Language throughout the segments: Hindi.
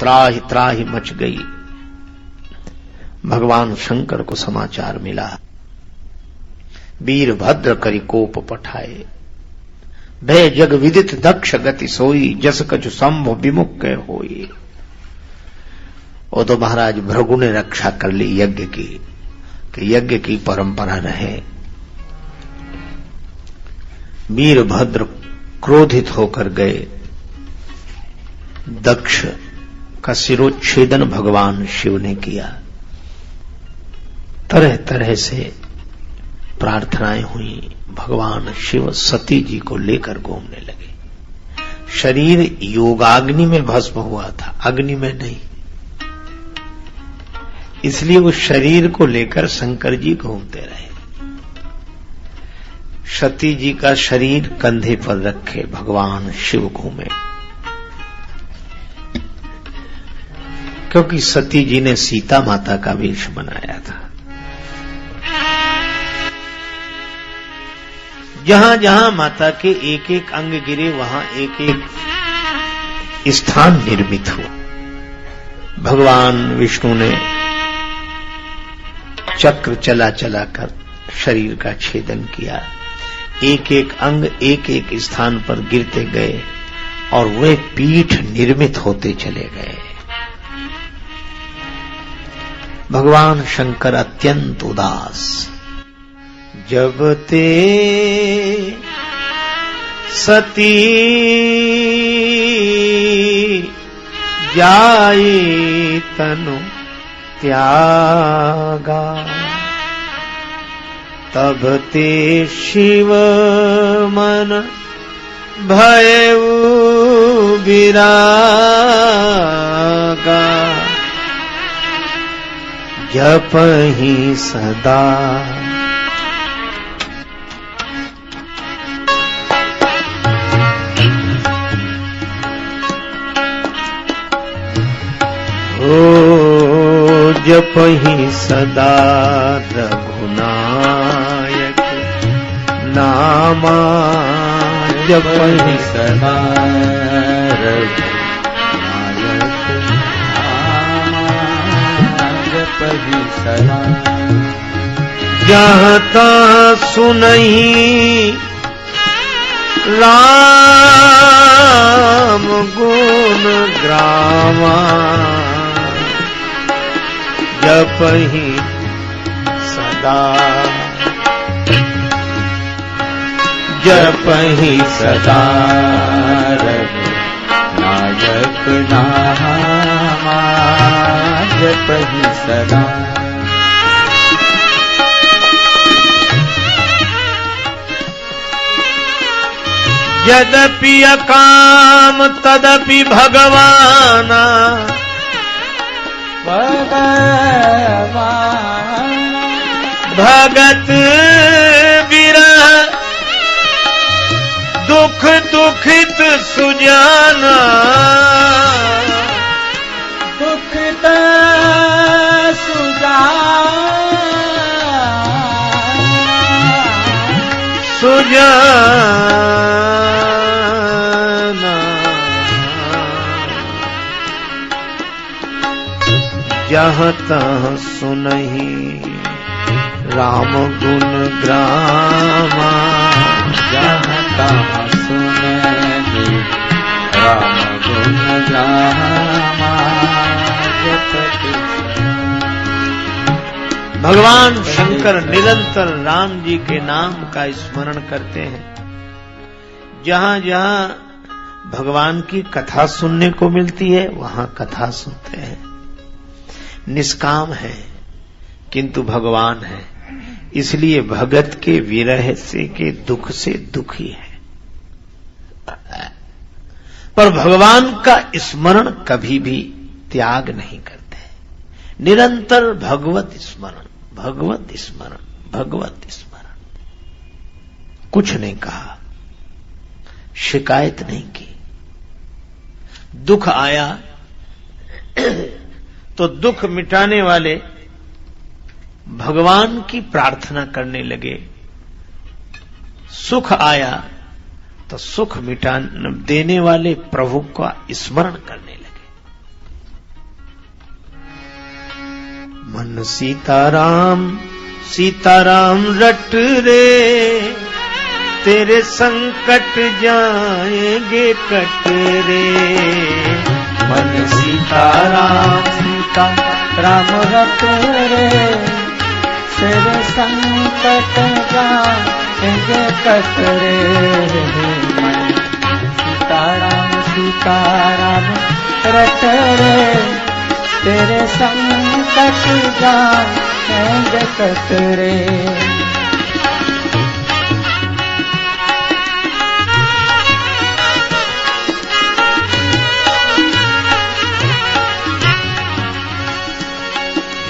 त्राहि त्राहि मच गई। भगवान शंकर को समाचार मिला, वीरभद्र करि कोप पठाए, भय जग विदित दक्ष गति सोई, जस कछु संभ विमुख के होई। वो तो महाराज भृगु ने रक्षा कर ली यज्ञ की, कि यज्ञ की परंपरा रहे। वीरभद्र क्रोधित होकर गए, दक्ष का शिरोच्छेदन भगवान शिव ने किया। तरह तरह से प्रार्थनाएं हुई। भगवान शिव सती जी को लेकर घूमने लगे। शरीर योगाग्नि में भस्म हुआ था, अग्नि में नहीं, इसलिए उस शरीर को लेकर शंकर जी घूमते रहे। सती जी का शरीर कंधे पर रखे भगवान शिव घूमे, क्योंकि सती जी ने सीता माता का वेश बनाया था। जहां जहां माता के एक एक अंग गिरे, वहां एक एक स्थान निर्मित हुआ। भगवान विष्णु ने चक्र चला चला कर शरीर का छेदन किया। एक एक अंग एक एक स्थान पर गिरते गए और वे पीठ निर्मित होते चले गए। भगवान शंकर अत्यंत उदास। जब ते सती जाई तनु त्यागा, तब ते शिव मन भयउ विरागा। जपहि सदा जपहि सदा रघुनायक नामा, जपहि सदा रघुनायक नामा, जपहि सदा। जहाँ तहाँ सुनहि राम गुण ग्रामा, जपहि सदा, जपहि सदा रघुनायक नामा, जपहि सदा। यद्यपि अकाम तदपि भगवाना, भगत विरह दुख दुखित सुजाना, दुखित सुजाना। जहाँ तहाँ सुनहि राम गुण ग्रामा, जहाँ तहाँ सुनहि राम गुण ग्रामा, जपति सदा। भगवान शंकर निरंतर राम जी के नाम का स्मरण करते हैं। जहां जहां भगवान की कथा सुनने को मिलती है, वहां कथा सुनते हैं। निष्काम है किंतु भगवान है, इसलिए भगत के विरह से के दुख से दुखी है। पर भगवान का स्मरण कभी भी त्याग नहीं करते, निरंतर भगवत स्मरण, भगवत स्मरण, भगवत स्मरण। कुछ नहीं कहा, शिकायत नहीं की। दुख आया तो दुख मिटाने वाले भगवान की प्रार्थना करने लगे, सुख आया तो सुख मिटा देने वाले प्रभु का स्मरण करने लगे। मन सीताराम सीताराम रट रे, तेरे संकट जाएंगे कट रे। मन सीताराम सीताराम रट रे, तेरे संकट जाएंगे कट रे। मन सीताराम सीताराम रट रे, तेरे संकट जाएंगे कट रे।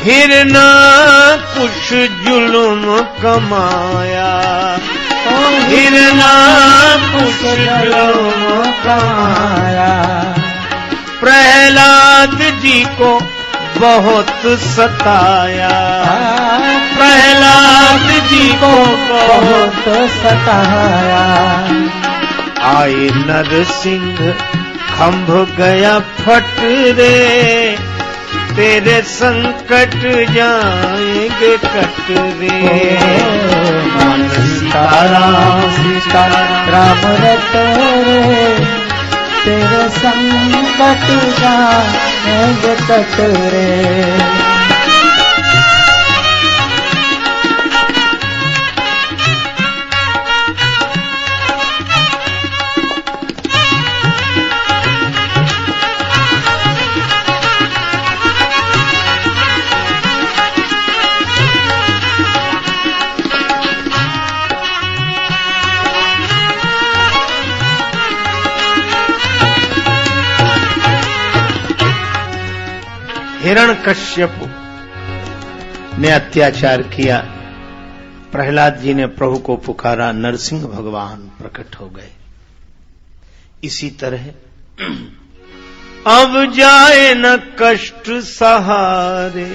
हिरना कुछ जुल्म कमाया, हिरना कुछ जुल्म कमाया। प्रहलाद जी को बहुत सताया, प्रहलाद जी को बहुत सताया। आए नरसिंह खंभ गया फट रे, तेरे संकट जाएंगे कट रे। मन सीताराम सीताराम रट रे, तेरे संकट जाएंगे कट रे। हिरण्यकश्यप ने अत्याचार किया, प्रहलाद जी ने प्रभु को पुकारा, नरसिंह भगवान प्रकट हो गए। इसी तरह अब जाए न कष्ट सहारे,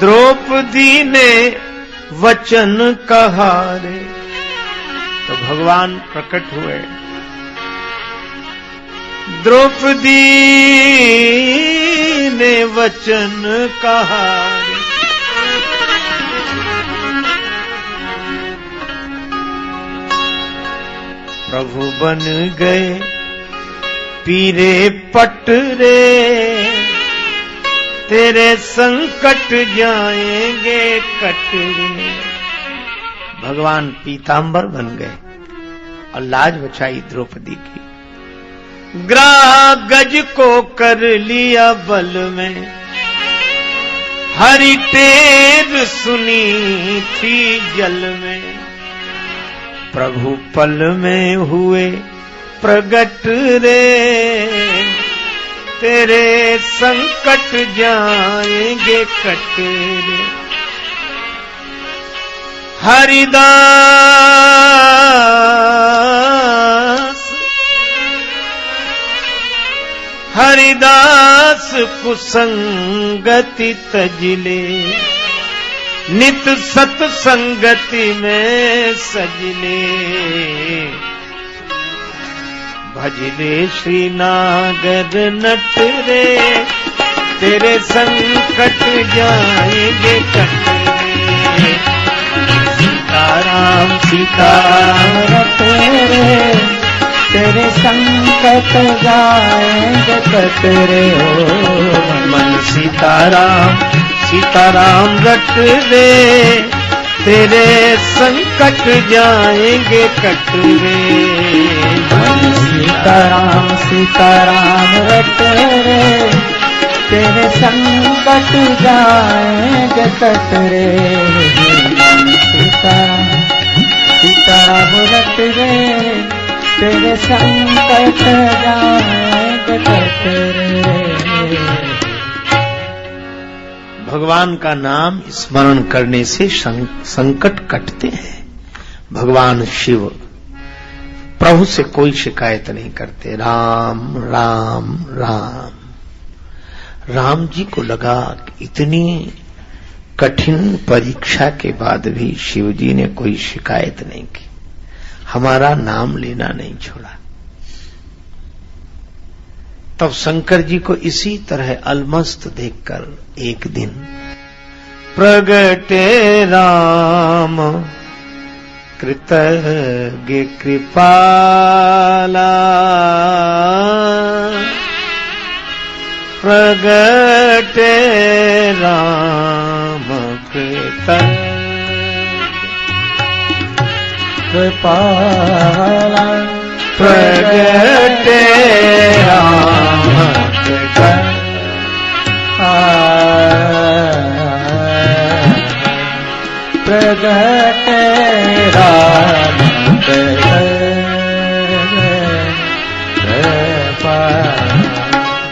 द्रौपदी ने वचन कहा रे। तो भगवान प्रकट हुए, द्रौपदी ने वचन कहा रे। प्रभु बन गए पीरे पट रे, तेरे संकट जाएंगे कट रे। भगवान पीतांबर बन गए और लाज बचाई द्रौपदी की। ग्राह गज को कर लिया बल में, हरि टेर सुनी थी जल में। प्रभु पल में हुए प्रगट रे, तेरे संकट जाएंगे कट रे। हरिदास कुसंगति तजले, नित सत्संगति में सजले। भजले श्री नागर नट रे, तेरे संकट जाएंगे कट रे। सीताराम सीताराम रट रे, तेरे संकट जाएंगे कट रे। मन सीताराम सीताराम रट रे, तेरे संकट जाएंगे कट रे। मन सीताराम सीताराम रट रे, तेरे संकट जाएंगे कट रे। मन सीताराम सीताराम रट रे, तेरे संकट जाएंगे कट रे। भगवान का नाम स्मरण करने से संकट कटते हैं। भगवान शिव प्रभु से कोई शिकायत नहीं करते। राम राम राम। राम जी को लगा कि इतनी कठिन परीक्षा के बाद भी शिव जी ने कोई शिकायत नहीं की, हमारा नाम लेना नहीं छोड़ा। तब शंकर जी को इसी तरह अलमस्त देखकर एक दिन प्रगटे राम कृतज्ञ कृपाला, प्रगटे राम कृतज्ञ कृपाला, प्रगटे राम कृतज्ञ प्रगटे राम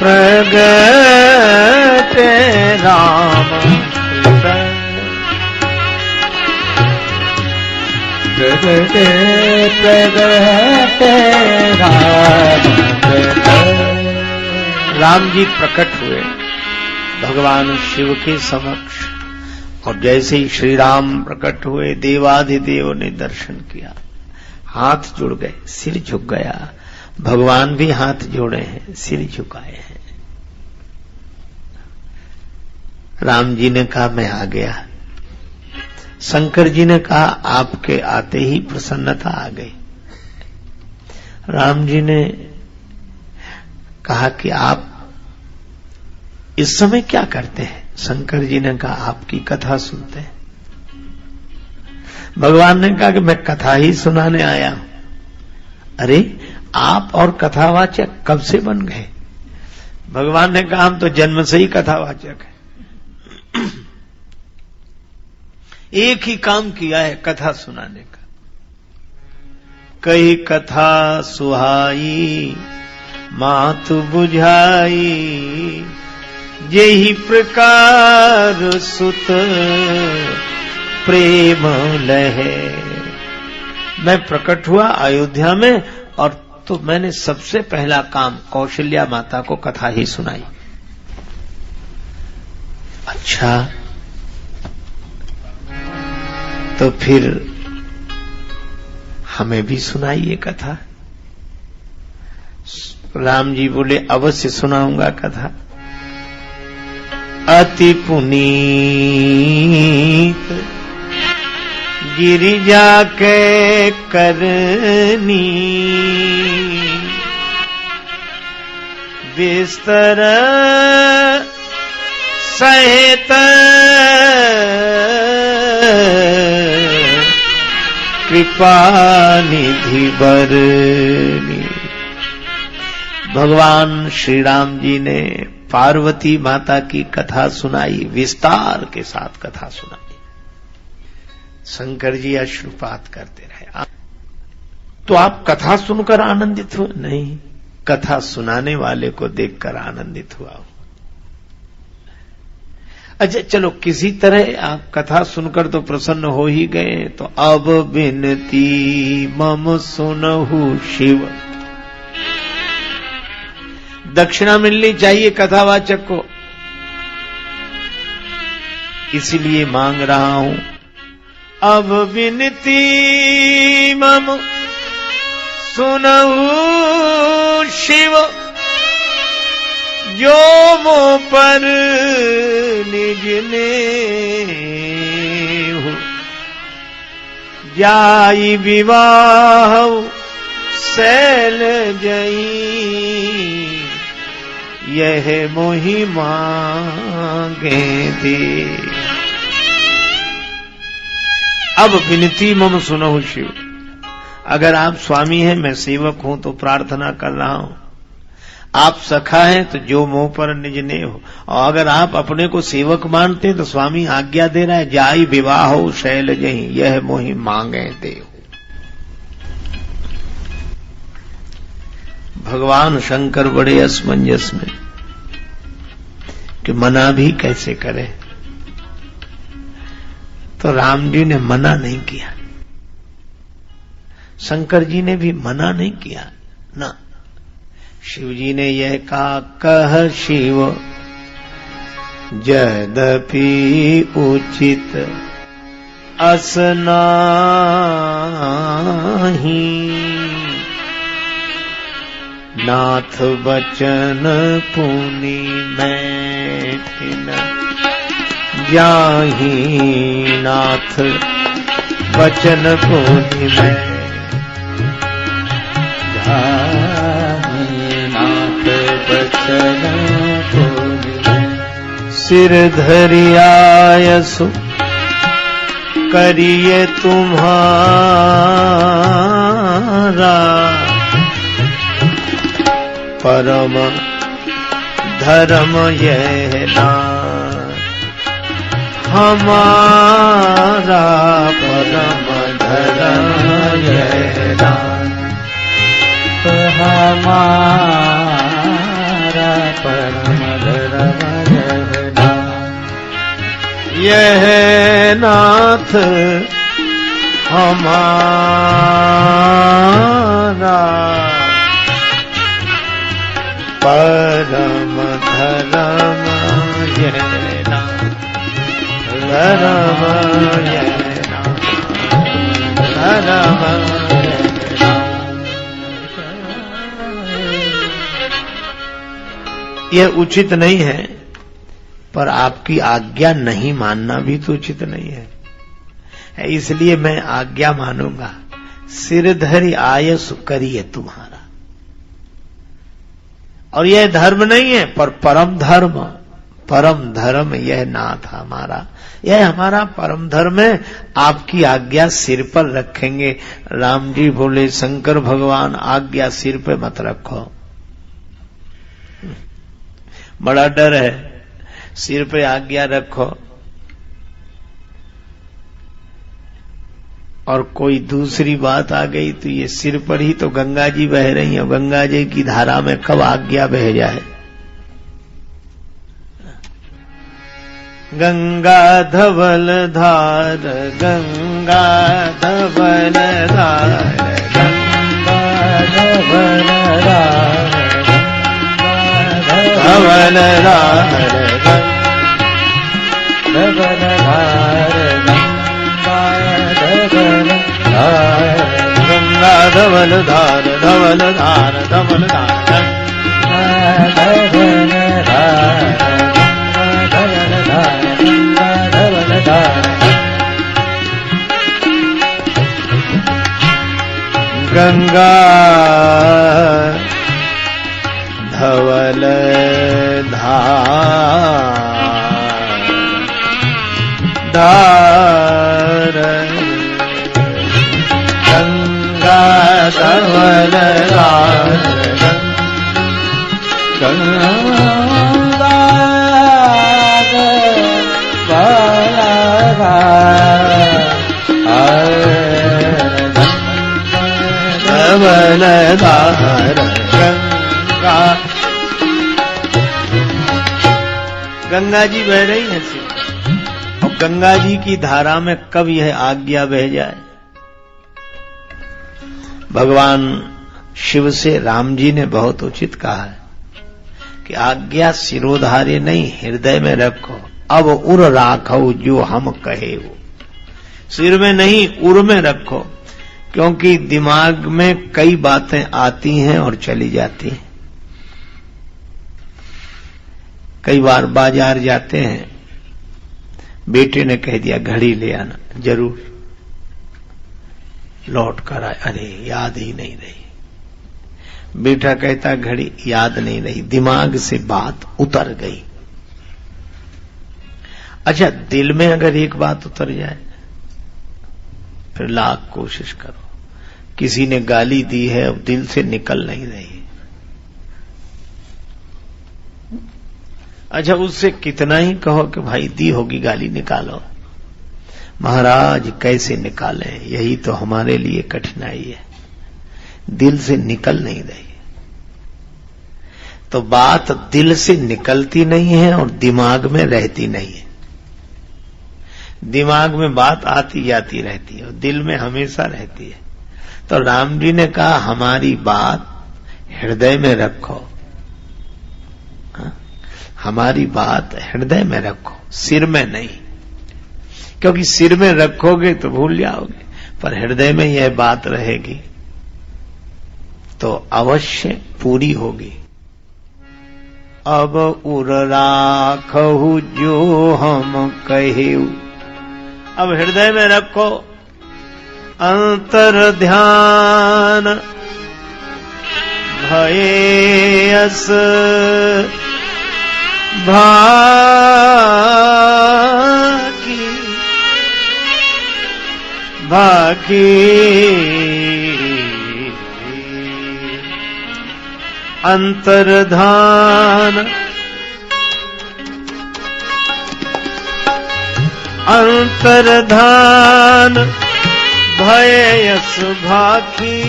प्रगटे राम प्रगटे प्रगटे राम जी प्रकट हुए भगवान शिव के समक्ष, और जैसे ही श्री राम प्रकट हुए देवाधिदेव ने दर्शन किया, हाथ जुड़ गए, सिर झुक गया। भगवान भी हाथ जोड़े हैं, सिर झुकाए हैं। राम जी ने कहा मैं आ गया। शंकर जी ने कहा आपके आते ही प्रसन्नता आ गई। राम जी ने कहा कि आप इस समय क्या करते हैं? शंकर जी ने कहा आपकी कथा सुनते हैं। भगवान ने कहा कि मैं कथा ही सुनाने आया हूं। अरे आप और कथावाचक कब से बन गए? भगवान ने कहा हम तो जन्म से ही कथावाचक हैं। एक ही काम किया है, कथा सुनाने का। कई कथा सुहाई मातु बुझाई, जेहि प्रकार सुत प्रेम लहे। मैं प्रकट हुआ अयोध्या में, और तो मैंने सबसे पहला काम कौशल्या माता को कथा ही सुनाई। अच्छा, तो फिर हमें भी सुनाइए कथा। राम जी बोले अवश्य सुनाऊंगा कथा। अति पुनीत गिरिजा के करनी, बिस्तर सहित कृपा निधि बरनी। भगवान श्री राम जी ने पार्वती माता की कथा सुनाई, विस्तार के साथ कथा सुनाई। शंकर जी अश्रुपात करते रहे। तो आप कथा सुनकर आनंदित हुए? नहीं, कथा सुनाने वाले को देखकर आनंदित हुआ। अच्छा चलो, किसी तरह आप कथा सुनकर तो प्रसन्न हो ही गए, तो अब बिनती मम सुनहु शिव। दक्षिणा मिलनी चाहिए कथावाचक को, इसलिए मांग रहा हूं। अब बिनती मम सुनहु शिव, जो मो पर निज नेहु, जाई विवाह शैल जई, यह मोहि मांगे दे। अब विनती मम सुनहु शिव। अगर आप स्वामी हैं, मैं सेवक हूं, तो प्रार्थना कर रहा हूं। आप सखा हैं तो जो मोह पर निज ने हो, और अगर आप अपने को सेवक मानते हैं तो स्वामी आज्ञा दे रहा है, जाई विवाह हो शैल जही, यह मोहि मांगे दे। भगवान शंकर बड़े असमंजस में कि मना भी कैसे करे। तो राम जी ने मना नहीं किया, शंकर जी ने भी मना नहीं किया ना। शिव जी ने यह कहा, कह शिव यद्यपि उचित अस नाहि, नाथ बचन पुनि मैठिन जाहि नाथ बचन पुनि में, जाहि नाथ बचन पुनि में। सिर धरि आयसु करिए तुम्हारा, परम धर्म यह नाथ हमारा, परम धर्म यह नाथ हमारा, परम धर्म यह नाथ हमारा, परम धर्म यह नाथ, धर्म यह नाथ, धर्म यह नाथ। यह उचित नहीं है, पर आपकी आज्ञा नहीं मानना भी तो उचित नहीं है, इसलिए मैं आज्ञा मानूंगा। सिर धरि आयसु करिए तुम्हारा, और यह धर्म नहीं है पर परम धर्म, परम धर्म यह नाथ हमारा, यह हमारा परम धर्म है। आपकी आज्ञा सिर पर रखेंगे। राम जी बोले, शंकर भगवान आज्ञा सिर पे मत रखो, बड़ा डर है, सिर पे आज्ञा रखो और कोई दूसरी बात आ गई तो ये सिर पर ही तो गंगा जी बह रही है, गंगा जी की धारा में कब आज्ञा बह जाए। गंगा धवल धार, गंगा धवल धार, गंगा धवल धार, धवल धार, धवल धार, गंगा धवल धार, धवल धार, धवल धार, गंगा धवल धार, गंगा धवल धार, गंगा धवल धार, गंगा। गंगा जी बह रही है सिर, और गंगा जी की धारा में कब यह आज्ञा बह जाए। भगवान शिव से राम जी ने बहुत उचित कहा है कि आज्ञा सिरोधार्य नहीं, हृदय में रखो। अब उर राखो जो हम कहे वो, सिर में नहीं उर में रखो, क्योंकि दिमाग में कई बातें आती हैं और चली जाती हैं। कई बार बाजार जाते हैं, बेटे ने कह दिया घड़ी ले आना, जरूर लौट कर आए, अरे याद ही नहीं रही। बेटा कहता घड़ी याद नहीं रही, दिमाग से बात उतर गई। अच्छा, दिल में अगर एक बात उतर जाए फिर लाख कोशिश करो। किसी ने गाली दी है, अब दिल से निकल नहीं रही। अच्छा, उससे कितना ही कहो कि भाई दी होगी गाली, निकालो। महाराज कैसे निकालें, यही तो हमारे लिए कठिनाई है, दिल से निकल नहीं रही। तो बात दिल से निकलती नहीं है और दिमाग में रहती नहीं है। दिमाग में बात आती जाती रहती है और दिल में हमेशा रहती है। तो राम जी ने कहा हमारी बात हृदय में रखो, हमारी बात हृदय में रखो, सिर में नहीं। क्योंकि सिर में रखोगे तो भूल जाओगे, पर हृदय में यह बात रहेगी तो अवश्य पूरी होगी अब उर राखहु जो हम कहेऊ। अब हृदय में रखो अंतर ध्यान भयस भाकी भाकी अंतर्धान अंतर्धान भयस भाकी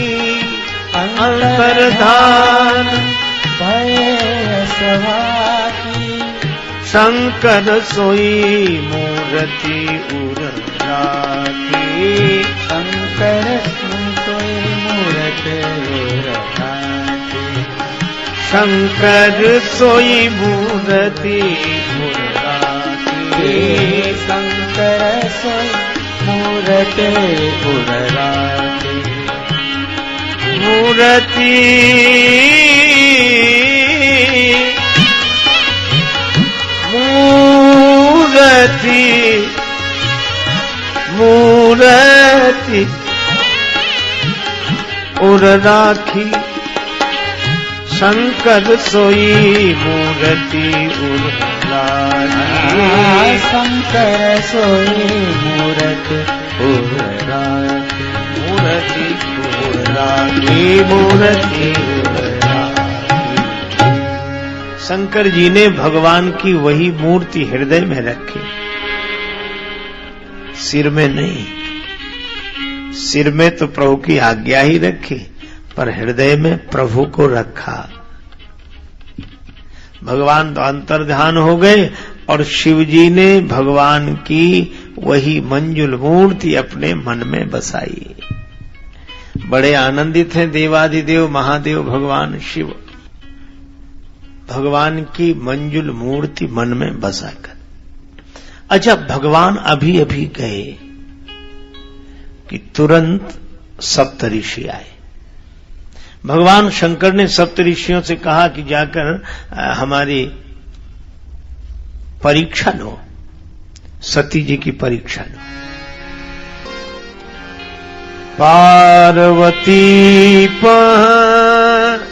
अंतर्धान भयस भाकी शंकर सोई मूर्ति उर राखी शंकर सोई मूर्ति उर राखी शंकर सोई मूर्ति उर राखी शंकर सोई मूर्ति उर राखी मूर्ति मूर्ति मूर्ति उर राखी शंकर सोई मूर्ति उर राखी शंकर सोई मूर्ति उर राखी मूर्ति उर राखी मूर्ति उर राखी। शंकर जी ने भगवान की वही मूर्ति हृदय में रखी, सिर में नहीं। सिर में तो प्रभु की आज्ञा ही रखी, पर हृदय में प्रभु को रखा। भगवान तो अंतर्ध्यान हो गए और शिव जी ने भगवान की वही मंजुल मूर्ति अपने मन में बसाई। बड़े आनंदित हैं देवाधिदेव महादेव भगवान शिव, भगवान की मंजुल मूर्ति मन में बसाकर। अच्छा, भगवान अभी अभी गए कि तुरंत सप्तऋषि आए। भगवान शंकर ने सप्तऋषियों से कहा कि जाकर हमारी परीक्षा लो, सती जी की परीक्षा लो। पार्वती पर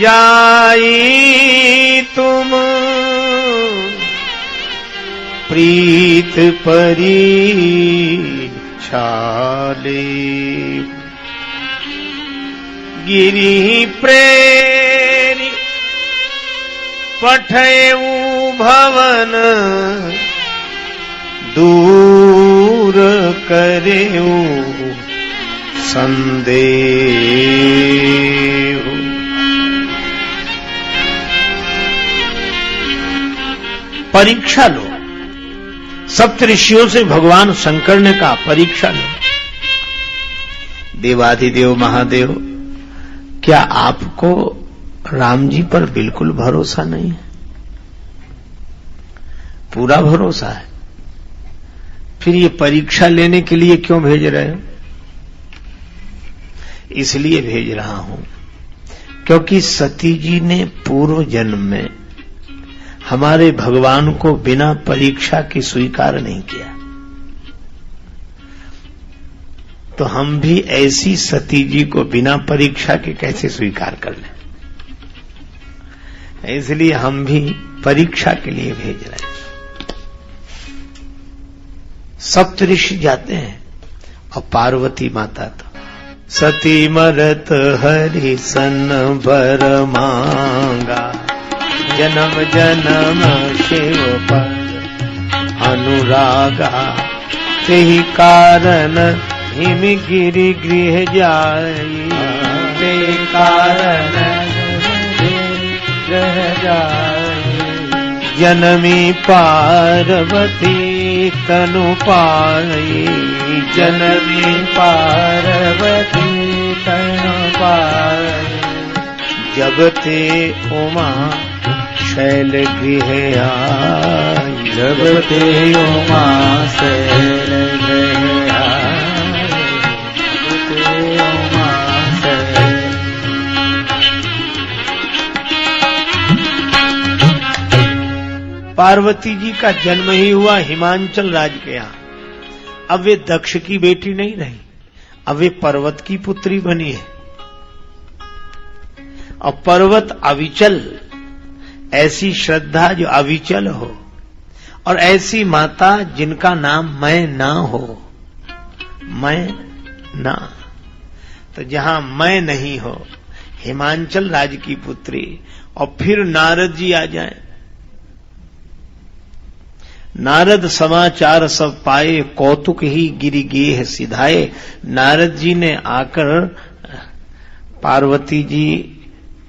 जाई तुम प्रीत परीक्षा ले, गिरि प्रेरी पठयऊ भवन दूर करेऊ संदेह। परीक्षा लो, सप्तऋषियों से भगवान शंकर ने कहा परीक्षा लो। देवाधिदेव महादेव, क्या आपको राम जी पर बिल्कुल भरोसा नहीं है? पूरा भरोसा है, फिर ये परीक्षा लेने के लिए क्यों भेज रहे हो? इसलिए भेज रहा हूं क्योंकि सती जी ने पूर्व जन्म में हमारे भगवान को बिना परीक्षा के स्वीकार नहीं किया, तो हम भी ऐसी सती जी को बिना परीक्षा के कैसे स्वीकार कर लें? इसलिए हम भी परीक्षा के लिए भेज रहे हैं। सप्तऋषि जाते हैं और पार्वती माता तो सती मरत हरि सन भर मांगा, जन्म जन्म शिव पर अनुरागा, तेहि कारण हिम गिरि गृह जाई, तेहि कारण गृह जाई, जनमी पार्वती तनु पाई, जनमी पार्वती तनु पाई, जब ते उमा शैल गृह आई, जब ते उमा शैल गृह आई, जब ते उमा शैल। पार्वती जी का जन्म ही हुआ हिमांचल राज्य के यहां। अब वे दक्ष की बेटी नहीं रही, अब वे पर्वत की पुत्री बनी है। और पर्वत अविचल, ऐसी श्रद्धा जो अविचल हो, और ऐसी माता जिनका नाम मैं ना हो, मैं ना। तो जहां मैं नहीं हो, हिमांचल राज्य की पुत्री, और फिर नारद जी आ जाएं। नारद समाचार सब पाए, कौतुक ही गिरि गेह सिधाए। नारद जी ने आकर पार्वती जी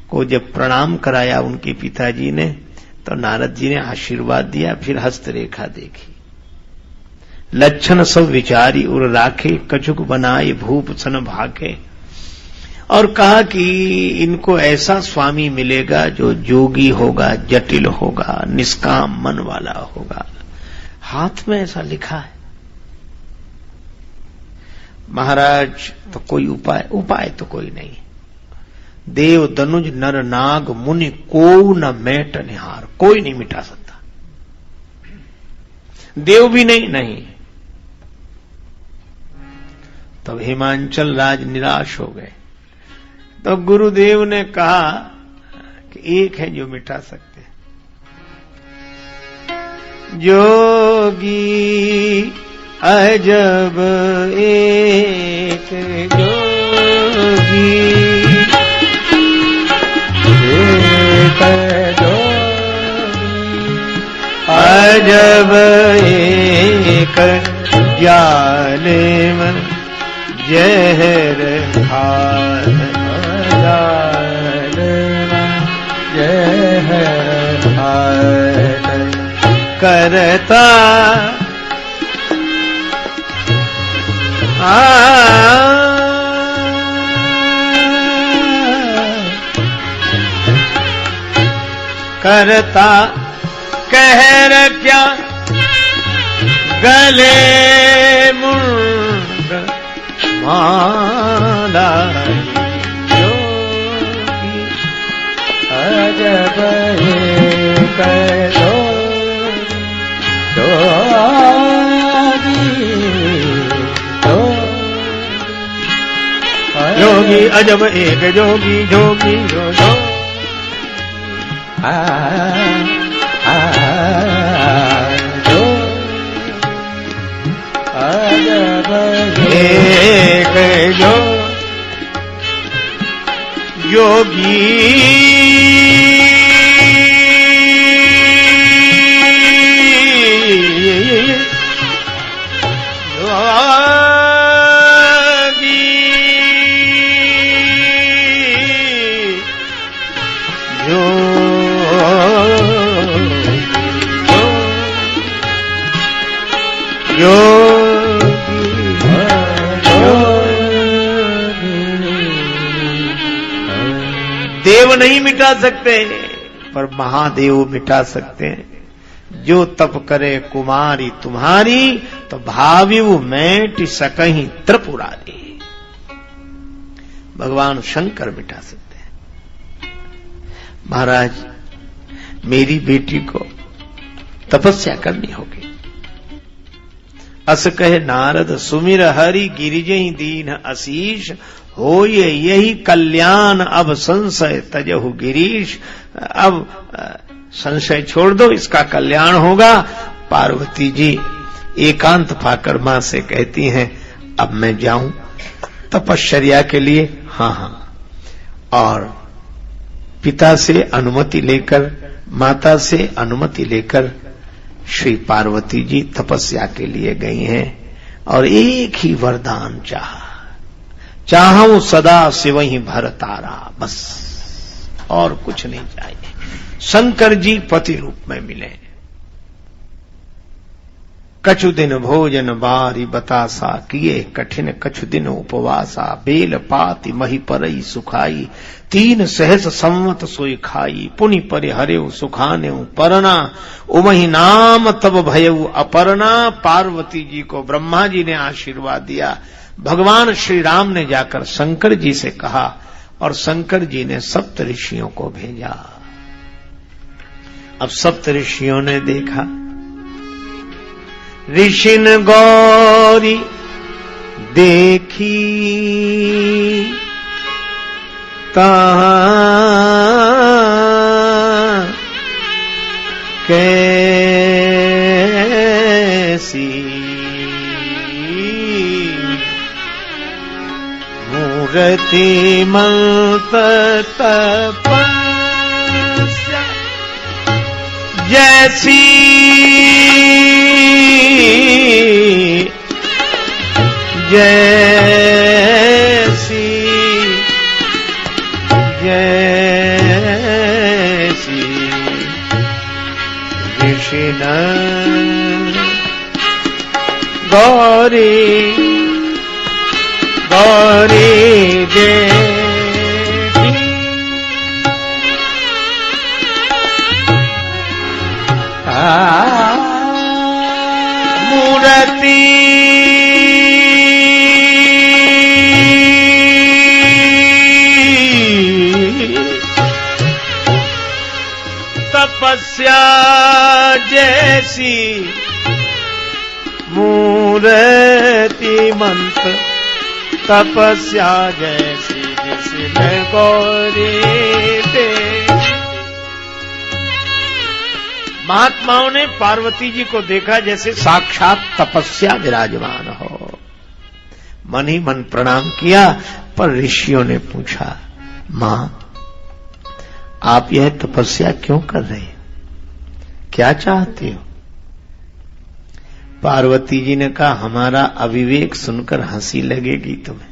को जब प्रणाम कराया उनके पिताजी ने, तो नारद जी ने आशीर्वाद दिया, फिर हस्तरेखा देखी। लक्षण सब विचारी उर राखे, कछुक बनाए भूप सन भाके। और कहा कि इनको ऐसा स्वामी मिलेगा जो जोगी होगा, जटिल होगा, निष्काम मन वाला होगा। हाथ में ऐसा लिखा है। महाराज तो कोई उपाय तो कोई नहीं। देव दनुज नर नाग मुनि को न मेट निहार, कोई नहीं मिटा सकता। देव भी नहीं। तब हिमांचल राज निराश हो गए। तो गुरुदेव ने कहा कि एक है जो मिटा सकते हैं। जोगी अजब एक जोगी, अजब एक जालिम जहर खान, जहर खान करता करता कहर क्या गले मुंड माला। योगी अजब एक जोगी अजब एक जोगी, जोगी जो अजब एक जो योगी देव नहीं मिटा सकते, पर महादेव मिटा सकते हैं। जो तप करे कुमारी तुम्हारी, तो भाविव मैट सकहीं त्रिपुरारी। भगवान शंकर मिटा सकते हैं। महाराज, मेरी बेटी को तपस्या करनी होगी। अस कहे नारद सुमिर हरि गिरिजहि दीन आशीष, हो यही कल्याण अब संशय तजहु गिरीश। अब संशय छोड़ दो, इसका कल्याण होगा। पार्वती जी एकांत पाकर मां से कहती हैं, अब मैं जाऊं तपश्चर्या के लिए? हाँ। और पिता से अनुमति लेकर, माता से अनुमति लेकर श्री पार्वती जी तपस्या के लिए गई हैं। और एक ही वरदान चाहूं सदा शिव ही भर तारा, बस और कुछ नहीं चाहिए। शंकर जी पति रूप में मिले। कछु दिन भोजन बारी बतासा, किए कठिन कछु दिन उपवासा। बेल पाति मही परई सुखाई, 3 सहस संवत सोई खाई। पुनि परि हरेउ सुखाने परना, उमहि नाम तब भयउ अपर्णा। पार्वती जी को ब्रह्मा जी ने आशीर्वाद दिया। भगवान श्री राम ने जाकर शंकर जी से कहा, और शंकर जी ने सप्त ऋषियों को भेजा। अब सप्त ऋषियों ने देखा, ऋषिन गौरी देखी ताहाँ कैसी मूर्ति मंत तपस्या जैसी जैसी जैसी ऋषिन गौरी गौरी देखी मूर्ति तपस्या जैसी मूर्ति मंत्र तपस्या जैसी जिसमें गौरी देखी। महात्माओं ने पार्वती जी को देखा जैसे साक्षात तपस्या विराजमान हो। मन ही मन प्रणाम किया, पर ऋषियों ने पूछा, मां आप यह तपस्या क्यों कर रहे हो, क्या चाहते हो? पार्वती जी ने कहा, हमारा अविवेक सुनकर हंसी लगेगी तुम्हें,